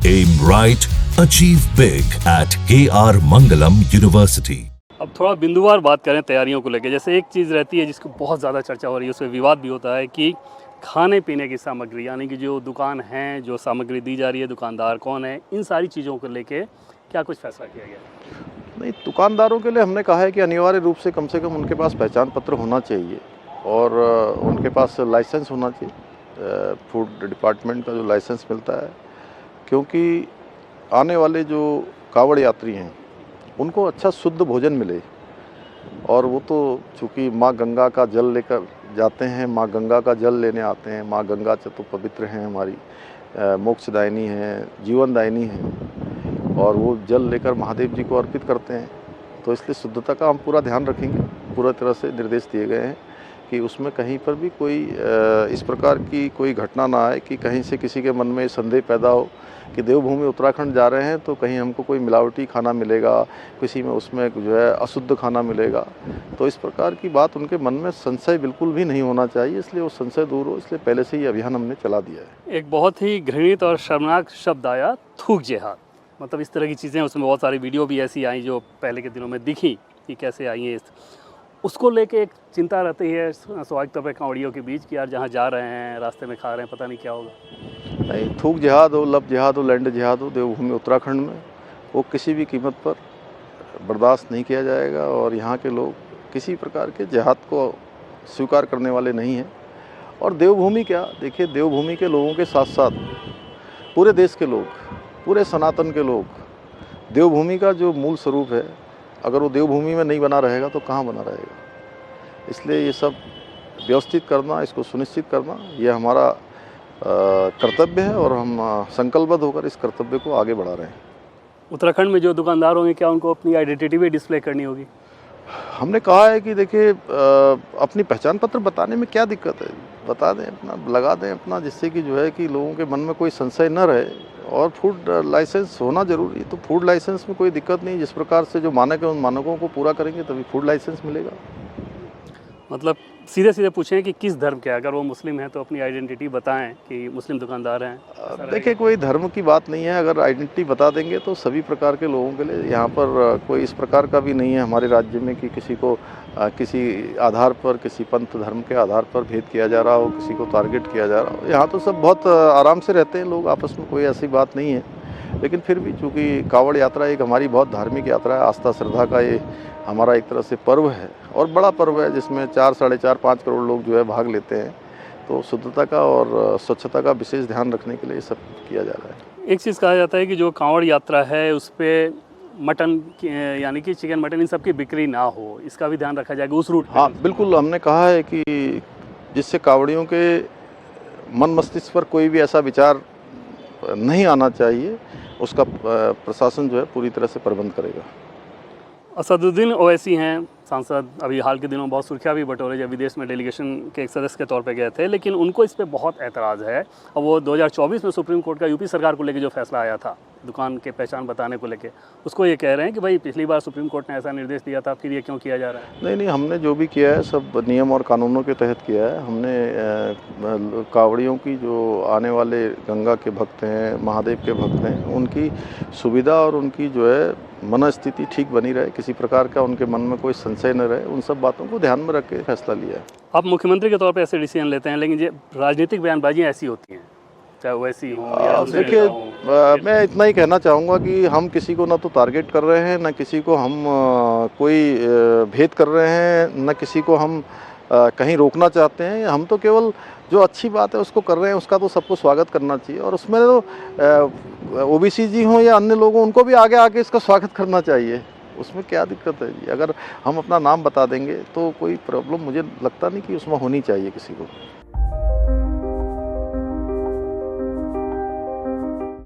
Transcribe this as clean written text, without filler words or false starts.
Aim right, achieve big at KR Mangalam University. अब थोड़ा बिंदुवार बात करें तैयारियों को लेकर। जैसे एक चीज़ रहती है जिसको बहुत ज़्यादा चर्चा हो रही है, उसमें विवाद भी होता है कि खाने पीने की सामग्री, यानी कि जो दुकान है, जो सामग्री दी जा रही है, दुकानदार कौन है, इन सारी चीज़ों को लेके क्या कुछ फैसला किया गया है? नहीं, दुकानदारों के लिए हमने कहा है कि अनिवार्य रूप से कम उनके पास पहचान पत्र होना चाहिए और उनके पास लाइसेंस होना चाहिए, फूड डिपार्टमेंट का जो लाइसेंस मिलता है, क्योंकि आने वाले जो कांवड़ यात्री हैं उनको अच्छा शुद्ध भोजन मिले। और वो तो चूँकि माँ गंगा का जल लेकर जाते हैं, माँ गंगा का जल लेने आते हैं। माँ गंगा तो पवित्र हैं, हमारी मोक्षदायिनी हैं, जीवनदायिनी हैं, और वो जल लेकर महादेव जी को अर्पित करते हैं। तो इसलिए शुद्धता का हम पूरा ध्यान रखेंगे। पूरा तरह से निर्देश दिए गए हैं कि उसमें कहीं पर भी कोई इस प्रकार की कोई घटना ना आए कि कहीं से किसी के मन में संदेह पैदा हो कि देवभूमि उत्तराखंड जा रहे हैं तो कहीं हमको कोई मिलावटी खाना मिलेगा, किसी में उसमें जो है अशुद्ध खाना मिलेगा। तो इस प्रकार की बात उनके मन में संशय बिल्कुल भी नहीं होना चाहिए, इसलिए वो संशय दूर हो, इसलिए पहले से ही अभियान हमने चला दिया है। एक बहुत ही घृणित और शर्मनाक शब्द आया, थूक जिहाद। मतलब इस तरह की चीज़ें, उसमें बहुत सारी वीडियो भी ऐसी आई जो पहले के दिनों में दिखी कि कैसे आई हैं। उसको लेके एक चिंता रहती है स्वाभाविक तौर पर कांवड़ियों के बीच कि यार जहाँ जा रहे हैं, रास्ते में खा रहे हैं, पता नहीं क्या होगा। नहीं, थूक जिहाद हो, लब जिहाद हो, लैंड जिहाद हो, देवभूमि उत्तराखंड में वो किसी भी कीमत पर बर्दाश्त नहीं किया जाएगा। और यहाँ के लोग किसी प्रकार के जिहाद को स्वीकार करने वाले नहीं हैं। और देवभूमि क्या, देखिए, देवभूमि के लोगों के साथ साथ पूरे देश के लोग, पूरे सनातन के लोग, देवभूमि का जो मूल स्वरूप है, अगर वो देवभूमि में नहीं बना रहेगा तो कहाँ बना रहेगा। इसलिए ये सब व्यवस्थित करना, इसको सुनिश्चित करना, ये हमारा कर्तव्य है और हम संकल्पबद्ध होकर इस कर्तव्य को आगे बढ़ा रहे हैं। उत्तराखंड में जो दुकानदार होंगे, क्या उनको अपनी आइडेंटिटी भी डिस्प्ले करनी होगी? हमने कहा है कि देखिए, अपनी पहचान पत्र बताने में क्या दिक्कत है, बता दें, अपना लगा दें अपना, जिससे कि जो है कि लोगों के मन में कोई संशय न रहे। और फूड लाइसेंस होना जरूरी है, तो फूड लाइसेंस में कोई दिक्कत नहीं। जिस प्रकार से जो मानक है उन मानकों को पूरा करेंगे तभी फूड लाइसेंस मिलेगा। मतलब सीधे सीधे पूछें कि किस धर्म के, अगर वो मुस्लिम हैं तो अपनी आइडेंटिटी बताएं कि मुस्लिम दुकानदार हैं। देखिए, कोई धर्म की बात नहीं है, अगर आइडेंटिटी बता देंगे तो सभी प्रकार के लोगों के लिए। यहाँ पर कोई इस प्रकार का भी नहीं है हमारे राज्य में कि किसी को किसी आधार पर, किसी पंथ धर्म के आधार पर भेद किया जा रहा हो, किसी को टारगेट किया जा रहा हो। यहाँ तो सब बहुत आराम से रहते हैं लोग आपस में, कोई ऐसी बात नहीं है। लेकिन फिर भी चूँकि कांवड़ यात्रा एक हमारी बहुत धार्मिक यात्रा है, आस्था श्रद्धा का ये हमारा एक तरह से पर्व है और बड़ा पर्व है, जिसमें 4, 4.5, 5 करोड़ लोग जो है भाग लेते हैं। तो शुद्धता का और स्वच्छता का विशेष ध्यान रखने के लिए ये सब किया जा रहा है। एक चीज़ कहा जाता है कि जो कांवड़ यात्रा है उस पर मटन यानी कि चिकन मटन इन सब की बिक्री ना हो, इसका भी ध्यान रखा जाएगा उस रूट पे? हाँ, बिल्कुल, हमने कहा है कि जिससे कांवड़ियों के मन मस्तिष्क पर कोई भी ऐसा विचार नहीं आना चाहिए, उसका प्रशासन जो है पूरी तरह से प्रबंध करेगा। असदुद्दीन ओवैसी हैं सांसद, अभी हाल के दिनों बहुत सुर्खियाँ भी बटोरे जब विदेश में डेलीगेशन के एक सदस्य के तौर पे गए थे, लेकिन उनको इस पे बहुत ऐतराज़ है। और वो 2024 में सुप्रीम कोर्ट का यूपी सरकार को लेकर जो फैसला आया था दुकान के पहचान बताने को लेके, उसको ये कह रहे हैं कि भाई पिछली बार सुप्रीम कोर्ट ने ऐसा निर्देश दिया था, फिर ये क्यों किया जा रहा है? नहीं, हमने जो भी किया है सब नियम और कानूनों के तहत किया है। हमने कांवड़ियों की, जो आने वाले गंगा के भक्त हैं, महादेव के भक्त हैं, उनकी सुविधा और उनकी जो है मनस्थिति ठीक बनी रहे, किसी प्रकार का उनके मन में कोई संशय न रहे, उन सब बातों को ध्यान में रख के फैसला लिया है। आप मुख्यमंत्री के तौर पर ऐसे डिसीजन लेते हैं, लेकिन ये राजनीतिक बयानबाजियाँ ऐसी होती हैं, चाहे वैसी हो या दूसरे देखिए, हो। मैं इतना ही कहना चाहूँगा कि हम किसी को ना तो टारगेट कर रहे हैं, ना किसी को हम कोई भेद कर रहे हैं, ना किसी को हम कहीं रोकना चाहते हैं। हम तो केवल जो अच्छी बात है उसको कर रहे हैं, उसका तो सबको स्वागत करना चाहिए। और उसमें तो ओबीसी जी हों या अन्य लोग हों, उनको भी आगे आके इसका स्वागत करना चाहिए। उसमें क्या दिक्कत है जी? अगर हम अपना नाम बता देंगे तो कोई प्रॉब्लम मुझे लगता नहीं कि उसमें होनी चाहिए किसी को।